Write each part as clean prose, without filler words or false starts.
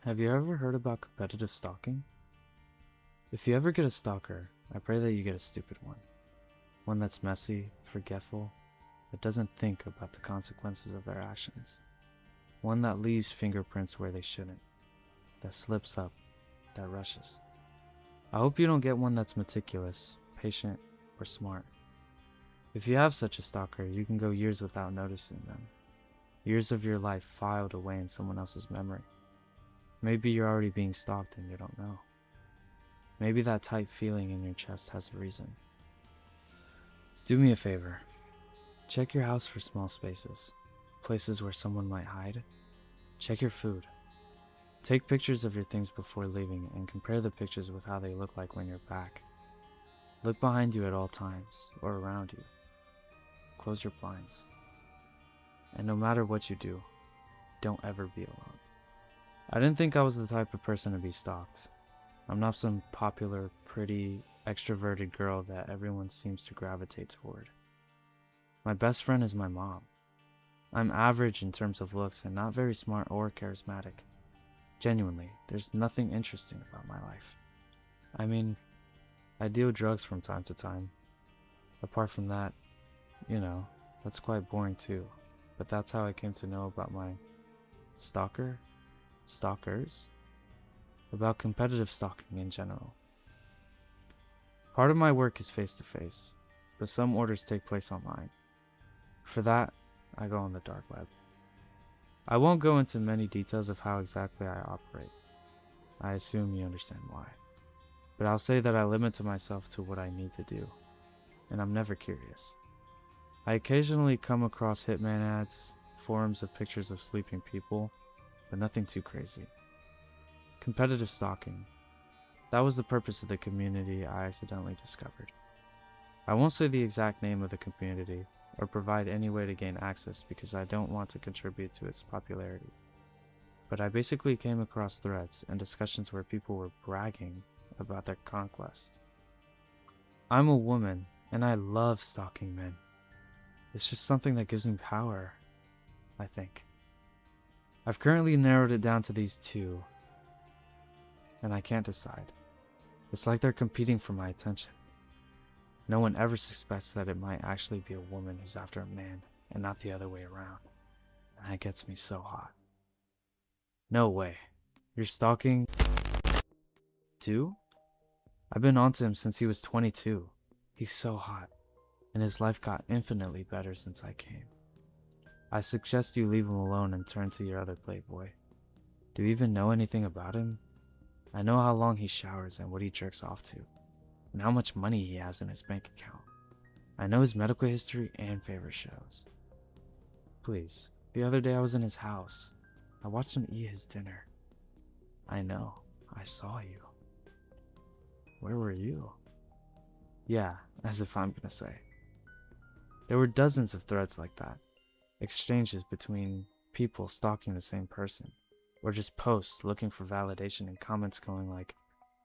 Have you ever heard about competitive stalking? If you ever get a stalker, I pray that you get a stupid one. One that's messy, forgetful, that doesn't think about the consequences of their actions. One that leaves fingerprints where they shouldn't, that slips up, that rushes. I hope you don't get one that's meticulous, patient, or smart. If you have such a stalker, you can go years without noticing them. Years of your life filed away in someone else's memory. Maybe you're already being stalked and you don't know. Maybe that tight feeling in your chest has a reason. Do me a favor. Check your house for small spaces, places where someone might hide. Check your food. Take pictures of your things before leaving and compare the pictures with how they look like when you're back. Look behind you at all times, or around you. Close your blinds. And no matter what you do, don't ever be alone. I didn't think I was the type of person to be stalked. I'm not some popular, pretty, extroverted girl that everyone seems to gravitate toward. My best friend is my mom. I'm average in terms of looks and not very smart or charismatic. Genuinely, there's nothing interesting about my life. I mean, I deal drugs from time to time. Apart from that, that's quite boring too. But that's how I came to know about my stalkers, about competitive stalking in general. Part of my work is face-to-face, but some orders take place online. For that, I go on the dark web. I won't go into many details of how exactly I operate. I assume you understand why. But I'll say that I limit myself to what I need to do, and I'm never curious. I occasionally come across hitman ads, forums of pictures of sleeping people, but nothing too crazy. Competitive stalking. That was the purpose of the community I accidentally discovered. I won't say the exact name of the community, or provide any way to gain access because I don't want to contribute to its popularity. But I basically came across threads and discussions where people were bragging about their conquest. I'm a woman, and I love stalking men. It's just something that gives me power, I think. I've currently narrowed it down to these two, and I can't decide. It's like they're competing for my attention. No one ever suspects that it might actually be a woman who's after a man and not the other way around. And that gets me so hot. No way. You're stalking too? I've been onto him since he was 22. He's so hot, and his life got infinitely better since I came. I suggest you leave him alone and turn to your other playboy. Do you even know anything about him? I know how long he showers and what he jerks off to, and how much money he has in his bank account. I know his medical history and favorite shows. Please, the other day I was in his house. I watched him eat his dinner. I know, I saw you. Where were you? Yeah, as if I'm gonna say. There were dozens of threads like that. Exchanges between people stalking the same person. Or just posts looking for validation and comments going like,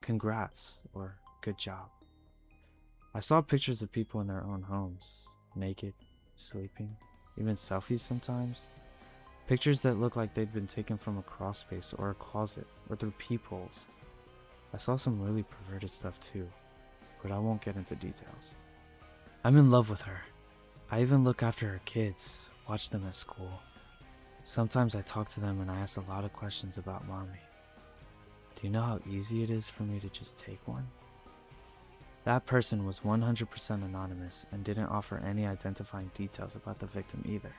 congrats, or good job. I saw pictures of people in their own homes, naked, sleeping, even selfies sometimes. Pictures that look like they'd been taken from a crawlspace or a closet or through peepholes. I saw some really perverted stuff too, but I won't get into details. I'm in love with her. I even look after her kids, watch them at school. Sometimes I talk to them and I ask a lot of questions about mommy. Do you know how easy it is for me to just take one? That person was 100% anonymous and didn't offer any identifying details about the victim either.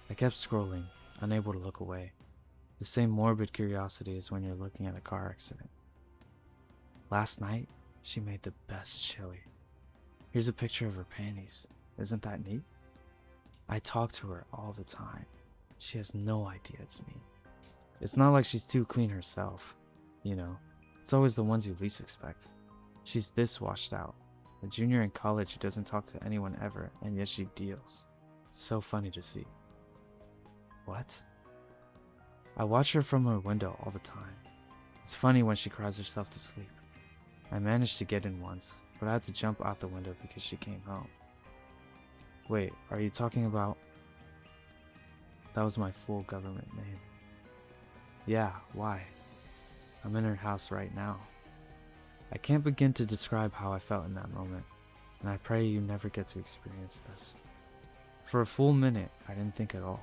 I kept scrolling, unable to look away. The same morbid curiosity as when you're looking at a car accident. Last night, she made the best chili. Here's a picture of her panties. Isn't that neat? I talk to her all the time. She has no idea it's me. It's not like she's too clean herself. It's always the ones you least expect. She's this washed out. A junior in college who doesn't talk to anyone ever, and yet she deals. It's so funny to see. What? I watch her from her window all the time. It's funny when she cries herself to sleep. I managed to get in once, but I had to jump out the window because she came home. Wait, are you talking about... That was my full government name. Yeah, why? I'm in her house right now. I can't begin to describe how I felt in that moment, and I pray you never get to experience this. For a full minute, I didn't think at all.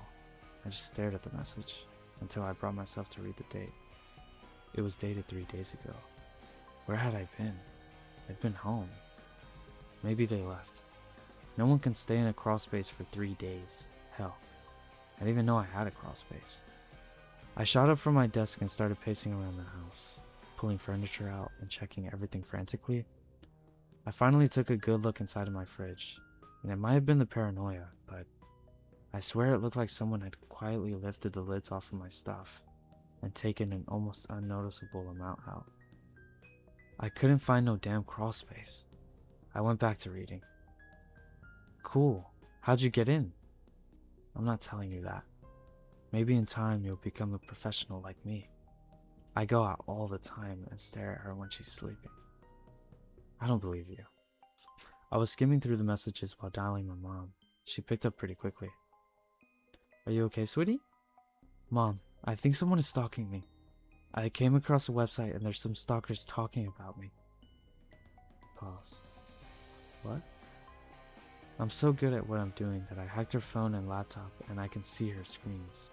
I just stared at the message until I brought myself to read the date. It was dated 3 days ago. Where had I been? I'd been home. Maybe they left. No one can stay in a crawl space for 3 days. Hell, I didn't even know I had a crawl space. I shot up from my desk and started pacing around the house, pulling furniture out and checking everything frantically. I finally took a good look inside of my fridge, and it might have been the paranoia, but I swear it looked like someone had quietly lifted the lids off of my stuff and taken an almost unnoticeable amount out. I couldn't find no damn crawl space. I went back to reading. Cool. How'd you get in? I'm not telling you that. Maybe in time you'll become a professional like me. I go out all the time and stare at her when she's sleeping. I don't believe you. I was skimming through the messages while dialing my mom. She picked up pretty quickly. Are you okay, sweetie? Mom, I think someone is stalking me. I came across a website and there's some stalkers talking about me. Pause. What? I'm so good at what I'm doing that I hacked her phone and laptop and I can see her screens.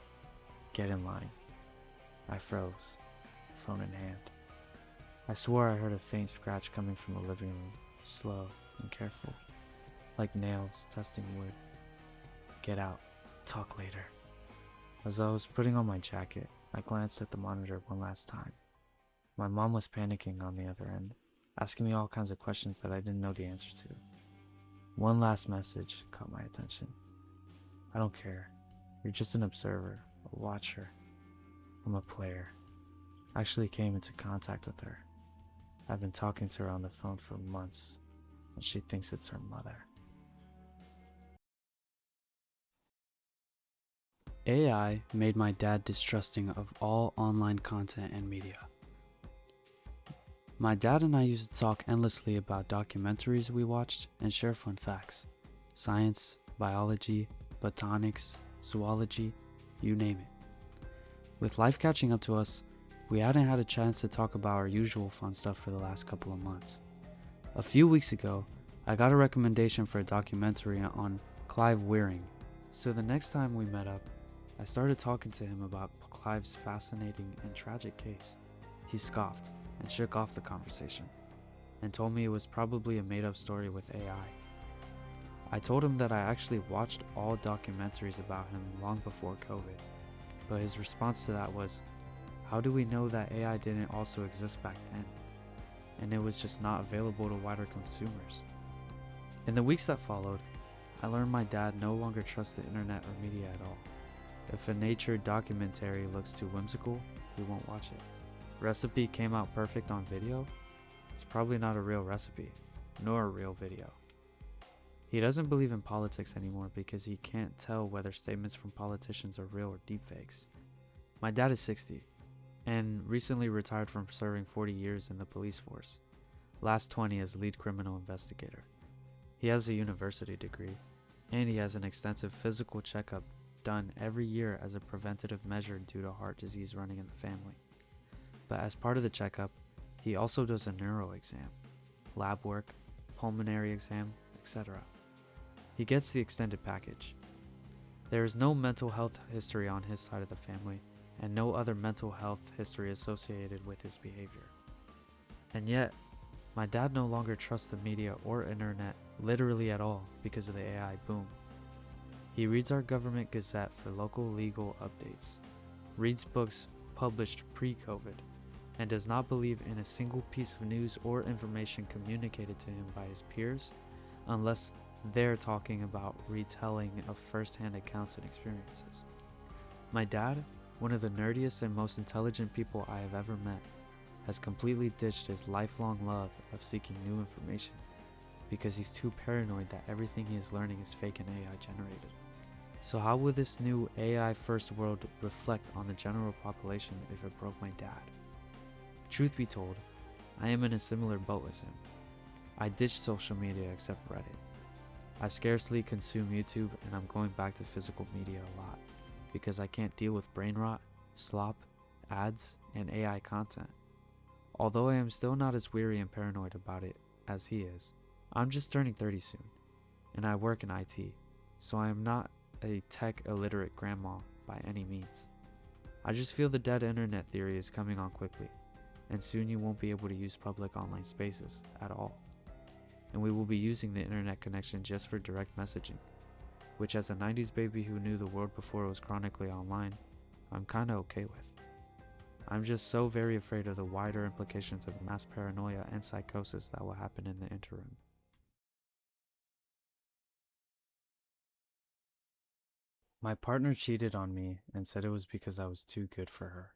Get in line. I froze, phone in hand. I swore I heard a faint scratch coming from the living room, slow and careful, like nails testing wood. Get out. Talk later. As I was putting on my jacket, I glanced at the monitor one last time. My mom was panicking on the other end, asking me all kinds of questions that I didn't know the answer to. One last message caught my attention. I don't care. You're just an observer, a watcher. I'm a player. I actually came into contact with her. I've been talking to her on the phone for months, and she thinks it's her mother. AI made my dad distrusting of all online content and media. My dad and I used to talk endlessly about documentaries we watched and share fun facts. Science, biology, botanics, zoology, you name it. With life catching up to us, we hadn't had a chance to talk about our usual fun stuff for the last couple of months. A few weeks ago, I got a recommendation for a documentary on Clive Wearing, so the next time we met up, I started talking to him about Clive's fascinating and tragic case. He scoffed and shook off the conversation, and told me it was probably a made-up story with AI. I told him that I actually watched all documentaries about him long before COVID, but his response to that was, how do we know that AI didn't also exist back then, and it was just not available to wider consumers? In the weeks that followed, I learned my dad no longer trusts the internet or media at all. If a nature documentary looks too whimsical, he won't watch it. Recipe came out perfect on video? It's probably not a real recipe, nor a real video. He doesn't believe in politics anymore because he can't tell whether statements from politicians are real or deepfakes. My dad is 60, and recently retired from serving 40 years in the police force, last 20 as lead criminal investigator. He has a university degree, and he has an extensive physical checkup done every year as a preventative measure due to heart disease running in the family. But as part of the checkup, he also does a neuro exam, lab work, pulmonary exam, etc. He gets the extended package. There is no mental health history on his side of the family, and no other mental health history associated with his behavior. And yet, my dad no longer trusts the media or internet literally at all because of the AI boom. He reads our government gazette for local legal updates, reads books published pre-COVID, and does not believe in a single piece of news or information communicated to him by his peers unless they're talking about retelling of first-hand accounts and experiences. My dad, one of the nerdiest and most intelligent people I have ever met, has completely ditched his lifelong love of seeking new information because he's too paranoid that everything he is learning is fake and AI generated. So how will this new AI first world reflect on the general population if it broke my dad? Truth be told, I am in a similar boat as him. I ditched social media except Reddit. I scarcely consume YouTube, and I'm going back to physical media a lot because I can't deal with brain rot, slop, ads, and AI content. Although I am still not as weary and paranoid about it as he is, I'm just turning 30 soon, and I work in IT, so I am not a tech illiterate grandma by any means. I just feel the dead internet theory is coming on quickly, and soon you won't be able to use public online spaces at all. And we will be using the internet connection just for direct messaging, which as a 90s baby who knew the world before it was chronically online, I'm kinda okay with. I'm just so very afraid of the wider implications of mass paranoia and psychosis that will happen in the interim. My partner cheated on me and said it was because I was too good for her,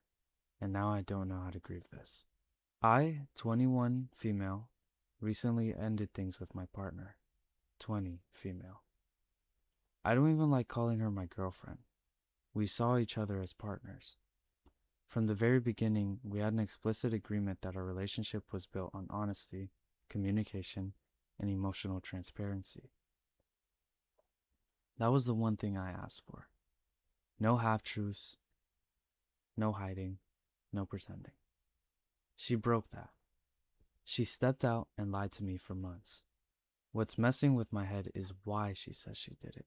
and now I don't know how to grieve this. I, 21 female, recently ended things with my partner, 20 female. I don't even like calling her my girlfriend. We saw each other as partners. From the very beginning, we had an explicit agreement that our relationship was built on honesty, communication, and emotional transparency. That was the one thing I asked for. No half-truths, no hiding, no pretending. She broke that. She stepped out and lied to me for months. What's messing with my head is why she says she did it.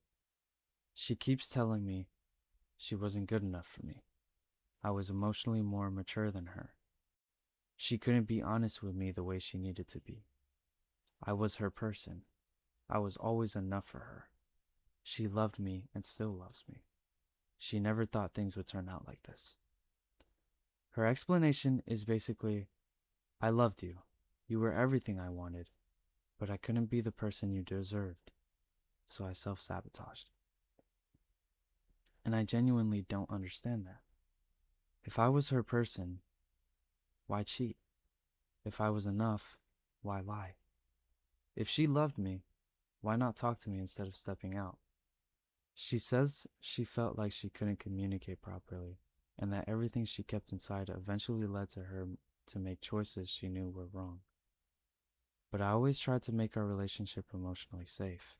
She keeps telling me she wasn't good enough for me. I was emotionally more mature than her. She couldn't be honest with me the way she needed to be. I was her person. I was always enough for her. She loved me and still loves me. She never thought things would turn out like this. Her explanation is basically, I loved you. You were everything I wanted, but I couldn't be the person you deserved, so I self-sabotaged. And I genuinely don't understand that. If I was her person, why cheat? If I was enough, why lie? If she loved me, why not talk to me instead of stepping out? She says she felt like she couldn't communicate properly, and that everything she kept inside eventually led to her to make choices she knew were wrong. But I always tried to make our relationship emotionally safe.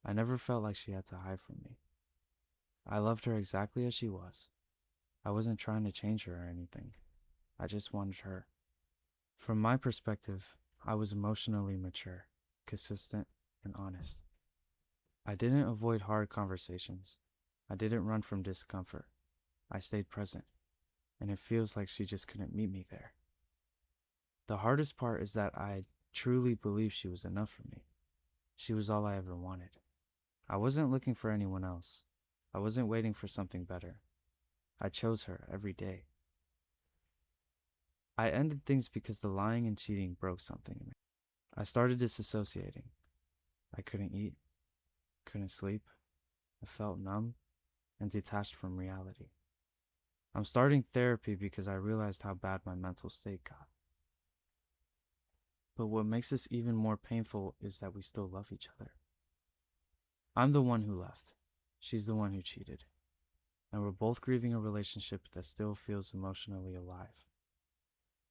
I never felt like she had to hide from me. I loved her exactly as she was. I wasn't trying to change her or anything. I just wanted her. From my perspective, I was emotionally mature, consistent, and honest. I didn't avoid hard conversations. I didn't run from discomfort. I stayed present, and it feels like she just couldn't meet me there. The hardest part is that I truly believed she was enough for me. She was all I ever wanted. I wasn't looking for anyone else. I wasn't waiting for something better. I chose her every day. I ended things because the lying and cheating broke something in me. I started disassociating. I couldn't eat, couldn't sleep. I felt numb and detached from reality. I'm starting therapy because I realized how bad my mental state got. But what makes this even more painful is that we still love each other. I'm the one who left. She's the one who cheated. And we're both grieving a relationship that still feels emotionally alive.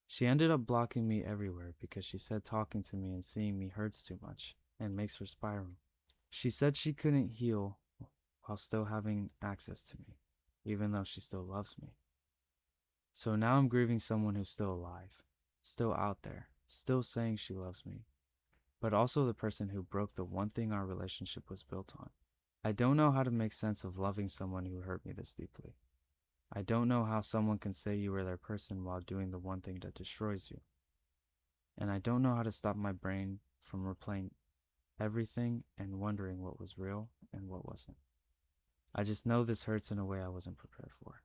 She ended up blocking me everywhere because she said talking to me and seeing me hurts too much and makes her spiral. She said she couldn't heal while still having access to me, even though she still loves me. So now I'm grieving someone who's still alive, still out there, still saying she loves me, but also the person who broke the one thing our relationship was built on. I don't know how to make sense of loving someone who hurt me this deeply. I don't know how someone can say you were their person while doing the one thing that destroys you. And I don't know how to stop my brain from replaying everything and wondering what was real and what wasn't. I just know this hurts in a way I wasn't prepared for.